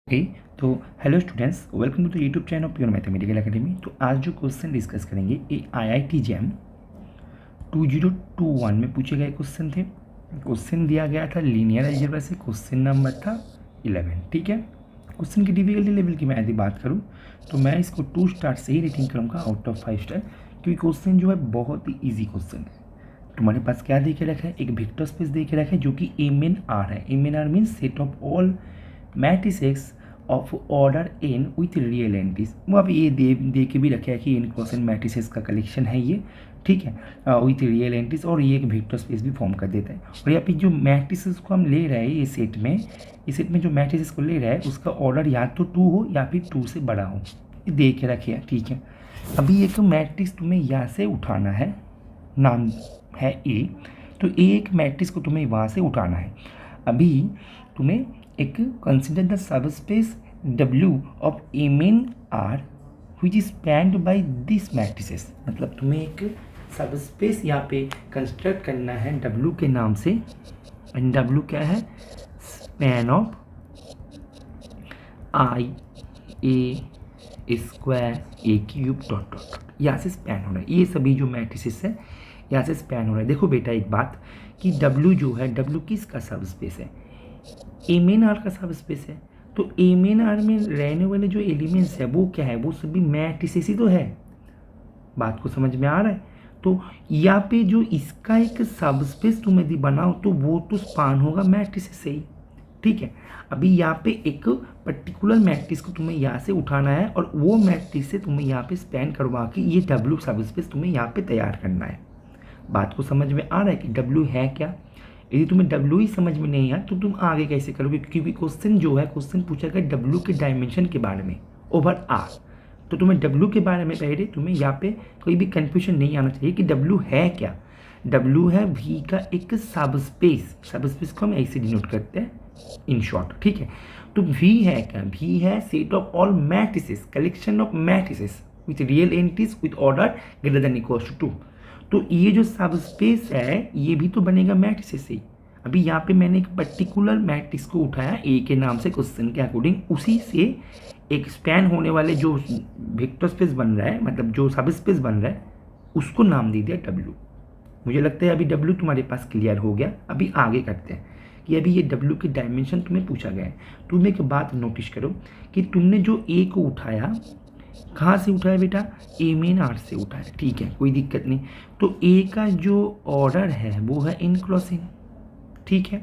Okay तो hello students, welcome to the YouTube channel Pure Mathematical Academy. तो आज जो क्वेश्चन डिस्कस करेंगे ये IIT जैम 2021 में पूछे गए क्वेश्चन थे। क्वेश्चन दिया गया था लीनियर अलजेब्रा से, क्वेश्चन नंबर था 11। ठीक है, क्वेश्चन की डिफिकल्टी लेवल की मैं यदि बात करूँ तो मैं इसको 2 स्टार से ही रेटिंग करूँगा आउट ऑफ 5 स्टार, क्योंकि क्वेश्चन जो है बहुत ही ईजी क्वेश्चन है। तुम्हारे पास क्या दे के रखा है, एक वेक्टर स्पेस दे के रखा है जो कि MNR है। MNR means set of all matrices of order n with real entities. वो अब ये दे के भी रखा है कि n क्रॉस n मैट्रिसेस का कलेक्शन है ये, ठीक है, विथ रियल एंटिटीज, और ये एक वेक्टर स्पेस भी फॉर्म कर देता है। और यहाँ पे जो मैट्रिसेस को हम ले रहे हैं ये सेट में जो मैट्रिसेस को ले रहा है उसका ऑर्डर या तो 2 हो या फिर 2 से बड़ा हो, ये दे के रखे है। ठीक है, अभी एक मैट्रिक्स तुम्हें यहाँ से उठाना है, नाम है A, तो एक मैट्रिक्स को तुम्हें वहाँ से उठाना है। अभी तुम्हें एक consider the subspace W of MNR which is spanned by this matrices. मतलब तुम्हें एक सबस्पेस यहाँ पे कंस्ट्रक्ट करना है W के नाम से। W क्या है, span of I A square A cube dot dot, यहाँ से स्पैन हो रहा है। ये सभी जो मैट्रिसेस है यहाँ से स्पैन हो रहा है। देखो बेटा एक बात कि W जो है, W किसका सबस्पेस है, MNR का सबस्पेस है। तो MNR में रहने वाले जो एलिमेंट्स है वो क्या है, वो सभी मैट्रिसेस ही तो है। बात को समझ में आ रहा है। तो यहाँ पे जो इसका एक सबस्पेस तुम यदि बनाओ तो वो तो स्पान होगा मैट्रिसेस से ही। ठीक है, अभी यहाँ पे एक पर्टिकुलर मैट्रिक्स को तुम्हें यहाँ से उठाना है और वो मैट्रिक्स से तुम्हें यहाँ पे स्पैन करवा के ये W सबस्पेस तुम्हें यहाँ पे तैयार करना है। बात को समझ में आ रहा है कि W है क्या। यदि तुम्हें W ही समझ में नहीं आया तो तुम आगे कैसे करोगे, क्योंकि क्वेश्चन जो है, क्वेश्चन पूछा गया W के डायमेंशन के बारे में ओवर R। तो तुम्हें W के बारे में पहले तुम्हें यहाँ पे कोई भी कंफ्यूजन नहीं आना चाहिए कि W है क्या। W है V का एक सबस्पेस। सबस्पेस को हम ऐसे डिनोट करते हैं इन शॉर्ट। ठीक है, तो V है क्या, V है set of all matrices, collection of matrices with real entities with order greater than equal to 2। तो ये जो सबस्पेस है ये भी तो बनेगा मैट्रिसेस से ही। अभी यहाँ पे मैंने एक पर्टिकुलर मैट्रिक्स को उठाया A के नाम से क्वेश्चन के अकॉर्डिंग, उसी से एक स्पैन होने वाले जो वेक्टर स्पेस बन रहा है, मतलब जो सबस्पेस बन रहा है, उसको नाम दे दिया W। मुझे लगता है अभी W तुम्हारे पास क्लियर हो गया। अभी आगे करते हैं कि अभी ये W के डायमेंशन तुम्हें पूछा गया है। तुम एक बात नोटिस करो कि तुमने जो A को उठाया, कहाँ से उठाया बेटा, MNR से उठाया। ठीक है, कोई दिक्कत नहीं। तो A का जो ऑर्डर है वो है n क्रॉस n। ठीक है,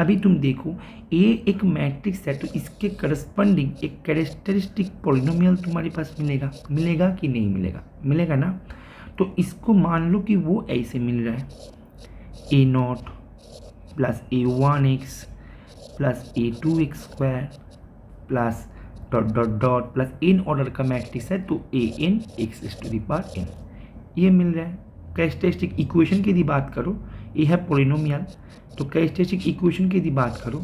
अभी तुम देखो A एक मैट्रिक्स है तो इसके करस्पॉन्डिंग एक कैरेक्टरिस्टिक पॉलिनोमियल तुम्हारे पास मिलेगा कि नहीं मिलेगा, मिलेगा ना। तो इसको मान लो कि वो ऐसे मिल रहा है, A0 plus A1x plus A2x square plus dot dot dot plus n order का मैट्रिक्स है तो AN x⁴n ये मिल रहा है। कैरेक्टरिस्टिक इक्वेशन की यदि बात करो, ये है पॉलिनोमियल, तो कैरेक्टरिस्टिक इक्वेशन की यदि बात करो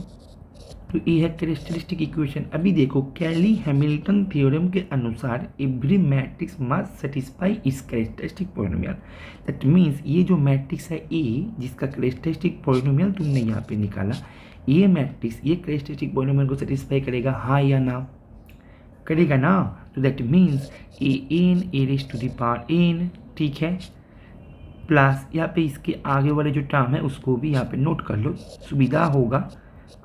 तो ये है कैरेक्टरिस्टिक इक्वेशन। अभी देखो कैली हैमिल्टन थ्योरम के अनुसार एवरी मैट्रिक्स मस्ट सेटिस्फाई इस कैरेक्टरिस्टिक पॉलिनोमियल। दैट मीन्स ये जो मैट्रिक्स है A जिसका कैरेक्टरिस्टिक पॉलिनोमियल तुमने यहाँ पे निकाला, ये मैट्रिक्स ये कैरेक्टरिस्टिक पॉलिनोमियल को सेटिस्फाई करेगा, हाँ या ना, करेगा ना। तो दैट मीन्स AN A⁴n, ठीक है, प्लस यहाँ पे इसके आगे वाले जो टर्म है उसको भी यहाँ पे नोट कर लो, सुविधा होगा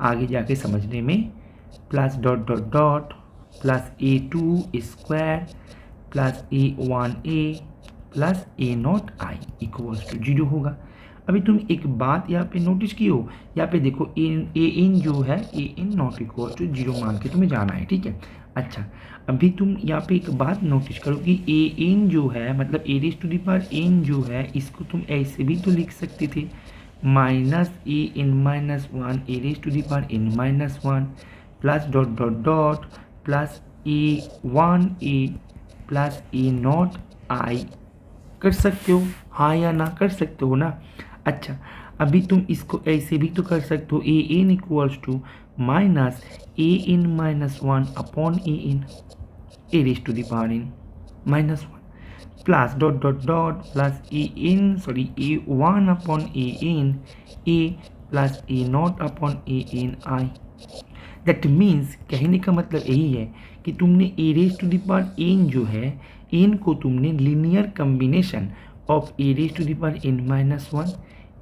आगे जाके समझने में, plus dot dot dot plus A2 square plus A1a plus A0i equals to 0 होगा। अभी तुम एक बात यहाँ पे नोटिस की हो, यहाँ पे देखो AN जो है AN नॉट इक्वल टू 0 मान के तुम्हें जाना है। ठीक है, अच्छा अभी तुम यहाँ पे एक बात नोटिस करो कि AN जो है, मतलब A⁴n जो है, इसको तुम ऐसे भी तो लिख सकते थे, -AN -1 A⁴n-1 plus dot dot dot plus A1a plus A0i। कर सकते हो हाँ या ना, कर सकते हो ना। अच्छा अभी तुम इसको ऐसे भी तो कर सकते हो, AN equals to -AN -1 upon AN A⁴n -1 plus dot dot dot plus A1 upon AN A plus A0 upon AN i। That means कहने का मतलब यही है कि तुमने A raise to the power N जो है, एन को तुमने linear combination of A raise to the power N minus one,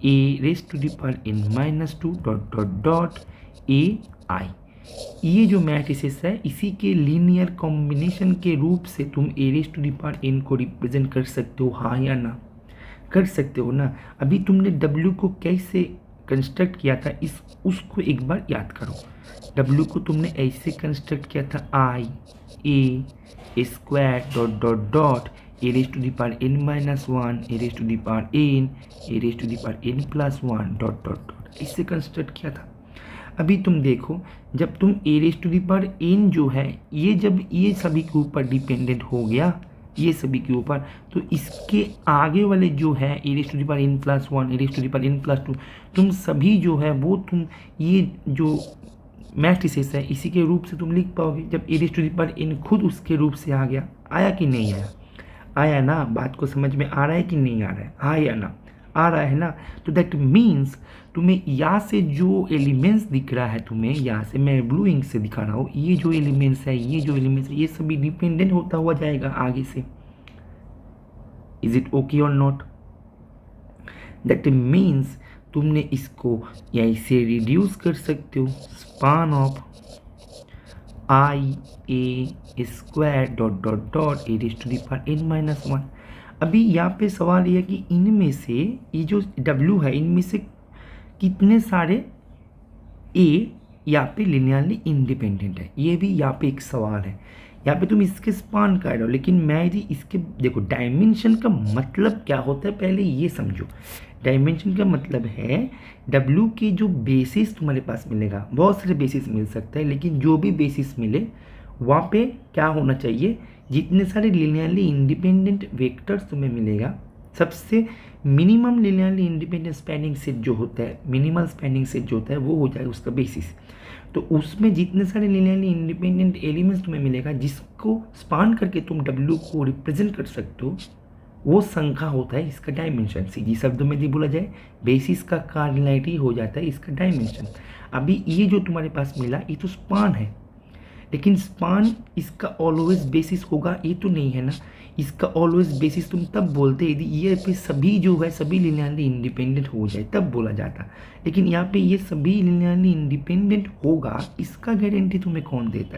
A raise to the power N minus two dot dot dot A आई, ये जो मैट्रिसेस है इसी के linear combination के रूप से तुम A raise to the power N को रिप्रेजेंट कर सकते हो, हाँ या ना? कर सकते हो ना। अभी तुमने W को कैसे कंस्ट्रक्ट किया था उसको एक बार याद करो। W को तुमने ऐसे कंस्ट्रक्ट किया था I A square dot dot dot A raise to the power N minus one, A raise to the power N, A raise to the power N plus one dot dot dot, इससे construct किया था। अभी तुम देखो, जब तुम A raise to the power N जो है ये जब ये सभी के ऊपर डिपेंडेंट हो गया, ये सभी के ऊपर, तो इसके आगे वाले जो है A raise to the power N plus one, A raise to the power N plus two, तुम सभी जो है वो तुम ये जो मैट्रिसेस है इसी के रूप से तुम लिख पाओगे। जब A raise to the power N खुद उसके रूप से आ गया, आया कि नहीं आया? आया ना? बात को समझ में आ रहा है कि नहीं आ रहा है? हाँ या ना? आ रहा है ना? तो दैट मीन्स तुम्हें यहाँ से जो एलिमेंट्स दिख रहा है, तुम्हें यहाँ से मैं ब्लू इंक से दिखा रहा हूँ, ये जो एलिमेंट्स है, ये जो एलिमेंट्स है, ये सभी डिपेंडेंट होता हुआ जाएगा आगे से। इज इट ओके और नॉट? दैट मीन्स तुमने इसको ऐसे रिड्यूस कर सकते हो, span of I A square dot dot dot A raise to the power N minus one. अभी यहाँ पे सवाल ये है कि इनमें से ये जो W है इनमें से कितने सारे A यहाँ पे लिनियरली इंडिपेंडेंट है, ये भी यहाँ पे एक सवाल है। यहाँ पे तुम इसके स्पान कर रहे हो, लेकिन मैं यदि इसके देखो डायमेंशन का मतलब क्या होता है पहले ये समझो। डायमेंशन का मतलब है W के जो बेसिस तुम्हारे पास मिलेगा, बहुत सारे बेसिस मिल सकते हैं, लेकिन जो भी बेसिस मिले वहाँ पे क्या होना चाहिए, जितने सारे लिनियरली इंडिपेंडेंट वेक्टर्स तुम्हें मिलेगा, सबसे minimum linearly independent spanning set जो होता है, मिनिमल स्पैनिंग सेट जो होता है वो हो जाएगा उसका बेसिस। तो उसमें जितने सारे लिनियरली इंडिपेंडेंट एलिमेंट्स तुम्हें मिलेगा जिसको स्पान करके तुम W को रिप्रेजेंट कर सकते हो, वो संख्या होता है इसका डायमेंशन। सीधी शब्दों में यदि बोला जाए, बेसिस का कार्डिनैलिटी हो जाता है इसका डायमेंशन। अभी ये जो तुम्हारे पास मिला ये तो स्पान है, लेकिन स्पान इसका ऑलवेज बेसिस होगा ये तो नहीं है ना। इसका ऑलवेज बेसिस तुम तब बोलते यदि ये पे सभी जो है सभी लिनियरली इंडिपेंडेंट हो जाए तब बोला जाता, लेकिन यहाँ पे ये सभी लिनियरली इंडिपेंडेंट होगा इसका गारंटी तुम्हें कौन देता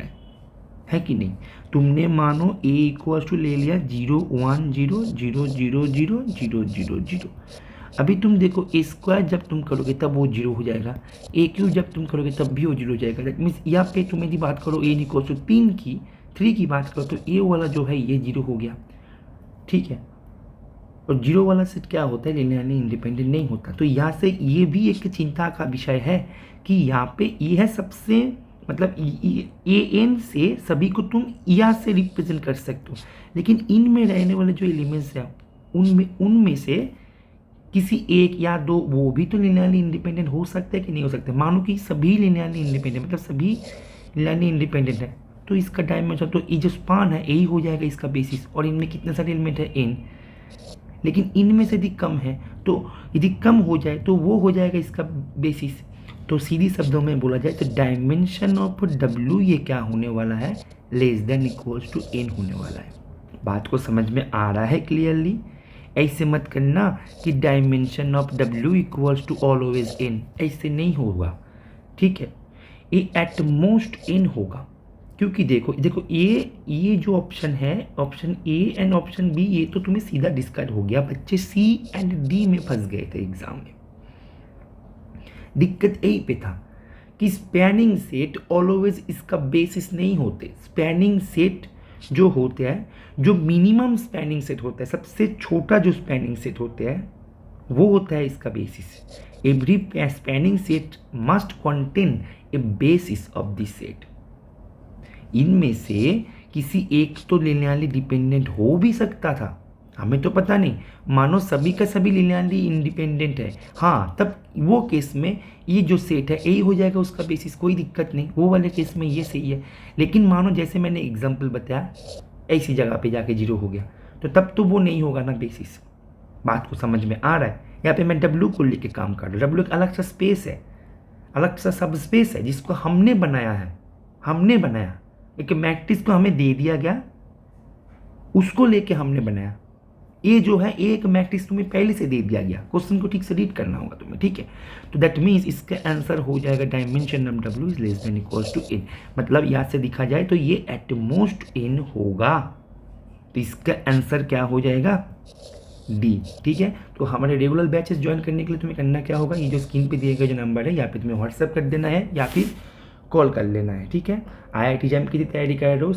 है कि नहीं? तुमने मानो A इक्वल टू ले लिया 0 1 0 0 0 0 0 0 0। अभी तुम देखो ए स्क्वायर जब तुम करोगे तब वो 0 हो जाएगा, ए क्यूब जब तुम करोगे तब भी वो 0 हो जाएगा। दैट मीन्स यहाँ पे तुम यदि बात करो ए इक्वल टू 3 की बात करो तो ए वाला जो है ये 0 हो गया, ठीक है। और 0 वाला सेट क्या होता है, लिनियरली इंडिपेंडेंट नहीं होता। तो यहाँ से ये भी एक चिंता का विषय है कि यहाँ पे ये है सबसे मतलब ए एन से सभी को तुम यहाँ से रिप्रेजेंट कर सकते हो, लेकिन इनमें रहने वाले जो एलिमेंट्स हैं उनमें से किसी एक या दो वो भी तो लिनियरली इंडिपेंडेंट हो सकते हैं कि नहीं हो सकते। मानो कि सभी लिनियरली इंडिपेंडेंट मतलब सभी लिनियरली इंडिपेंडेंट है, तो इसका डायमेंशन तो ये जो स्पान है यही हो जाएगा इसका बेसिस। और इनमें कितने सारे एलिमेंट है n, लेकिन इनमें से यदि कम है तो यदि कम हो जाए तो वो हो जाएगा इसका बेसिस। तो सीधी शब्दों में बोला जाए तो डायमेंशन ऑफ W ये क्या होने वाला है, less than equals to n होने वाला है। बात को समझ में आ रहा है क्लियरली? ऐसे मत करना कि dimension of W equals to always n, ऐसे नहीं होगा, ठीक है। ये एट मोस्ट n होगा, क्योंकि देखो ये जो ऑप्शन है, option A and option B, ये तो तुम्हें सीधा डिस्कार्ड हो गया। बच्चे C एंड D में फंस गए थे एग्जाम में। दिक्कत यही पे था कि स्पैनिंग सेट ऑलवेज इसका बेसिस नहीं होते। स्पैनिंग सेट जो होते हैं, जो मिनिमम स्पैनिंग सेट होता है, सबसे छोटा जो स्पैनिंग सेट होते हैं वो होता है इसका basis. Every spanning set must contain a basis of this set. इनमें से किसी एक तो लिनियरली डिपेंडेंट हो भी सकता था, हमें तो पता नहीं। मानो सभी का सभी लिनियरली इंडिपेंडेंट है, हाँ, तब वो केस में ये जो सेट है यही हो जाएगा उसका बेसिस, कोई दिक्कत नहीं, वो वाले केस में ये सही है। लेकिन मानो जैसे मैंने एग्जांपल बताया ऐसी जगह पे जाके 0 हो गया, तो तब तो वो नहीं होगा ना बेसिस। बात को समझ में आ रहा है? यहाँ पे मैं W को लेके काम कर रहा हूँ। W एक अलग सा स्पेस है, अलग सा सब स्पेस है जिसको हमने बनाया है। हमने बनाया, एक मैट्रिक्स को हमें दे दिया गया, उसको लेके हमने बनाया। ये जो है एक मैट्रिक्स तुम्हें पहले से दे दिया गया, क्वेश्चन को ठीक से रीड करना होगा तुम्हें, ठीक है। तो दैट मीन्स इसका आंसर हो जाएगा dimension of W is less than equals to N, मतलब यहाँ से दिखा जाए तो ये एट मोस्ट एन होगा, तो इसका आंसर क्या हो जाएगा डी, ठीक है। तो हमारे रेगुलर बैचेस ज्वाइन करने के लिए तुम्हें करना क्या होगा, ये जो स्क्रीन पे दिए गए जो नंबर है यहाँ पे तुम्हें व्हाट्सएप कर देना है या फिर कॉल कर लेना है, ठीक है। IIT JAM की तैयारी कर रहे हो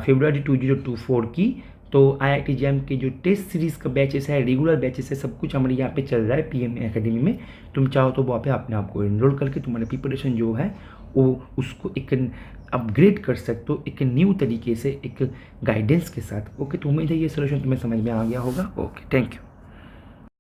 फरवरी 2024 की, तो IIT JAM के जो टेस्ट सीरीज़ का बैचेस है, रेगुलर बैचेस है, सब कुछ हमारे यहाँ पे चल रहा है PMA एकेडमी में। तुम चाहो तो वहाँ पे अपने आप को इनरोल करके तुम्हारा प्रिपरेशन जो है वो उसको एक अपग्रेड कर सकते हो, एक न्यू तरीके से, एक गाइडेंस के साथ। ओके, तो उम्मीद है ये सोल्यूशन तुम्हें समझ में आ गया होगा। Okay, thank you.